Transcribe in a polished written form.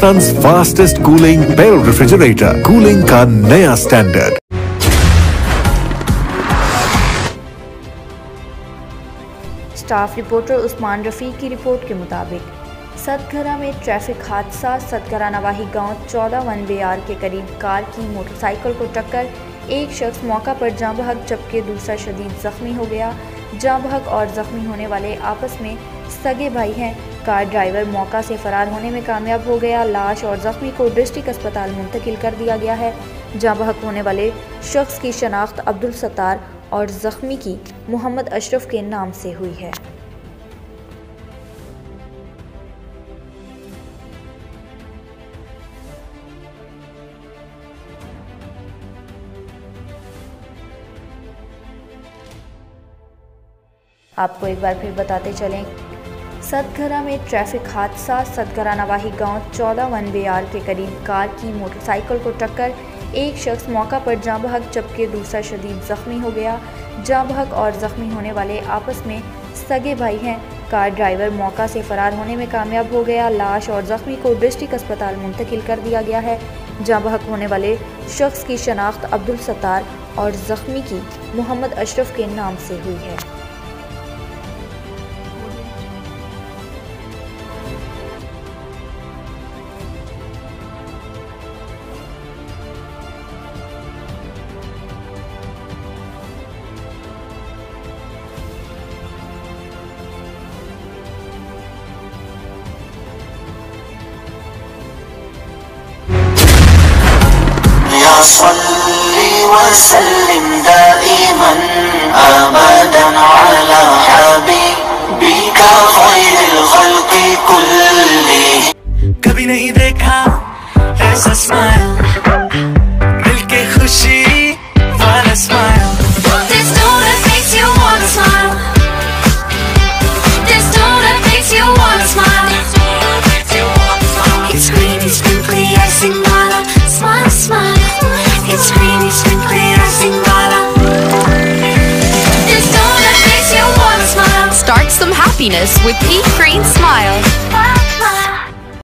हिंदुस्तान्स fastest cooling barrel refrigerator, cooling का नया standard. Staff reporter Usman Rafiq की रिपोर्ट के मुताबिक सतघरा में ट्रैफिक हादसा। सतघरा नवाही गांव 14 1 के करीब कार की मोटरसाइकिल को टक्कर। एक शख्स मौका पर जाँ बहक जबकि दूसरा शदीद ज़ख्मी हो गया। जाँ बहक और ज़ख्मी होने वाले आपस में सगे भाई हैं। कार ड्राइवर मौका से फ़रार होने में कामयाब हो गया। लाश और ज़ख्मी को डिस्ट्रिक्ट अस्पताल मुंतकिल कर दिया गया है। जाँ बहक होने वाले शख्स की शनाख्त अब्दुल सत्तार और ज़ख्मी की मोहम्मद अशरफ के नाम से हुई है। आपको एक बार फिर बताते चलें, सतघरा में ट्रैफिक हादसा। सतघरा नवाही गांव 14 1 के करीब कार की मोटरसाइकिल को टक्कर। एक शख्स मौका पर जाँ बहक जबकि दूसरा शदीद ज़ख्मी हो गया। जाँ बहक और ज़ख्मी होने वाले आपस में सगे भाई हैं। कार ड्राइवर मौका से फ़रार होने में कामयाब हो गया। लाश और ज़ख्मी को डिस्ट्रिक्ट अस्पताल मुंतकिल कर दिया गया है। जाँ बहक होने वाले शख्स की शनाख्त अब्दुल सत्तार और ज़ख्मी की मोहम्मद अशरफ के नाम से हुई है। सल्ली व सल्लिम दाइमन अबदन अला हबीबिका खैरिल खल्क़ि कुल्लिहिम। कभी नहीं देखा ऐसा स्माइल, दिल के खुशी वाला smile. This tone that makes you wanna smile. This tone that makes you wanna smile. It's creamy, sprinkly, icing wala. Smile, smile. It's creamy, sprinkly, icing wala. This tone that makes you wanna smile. Start some happiness with Peak Green Smile.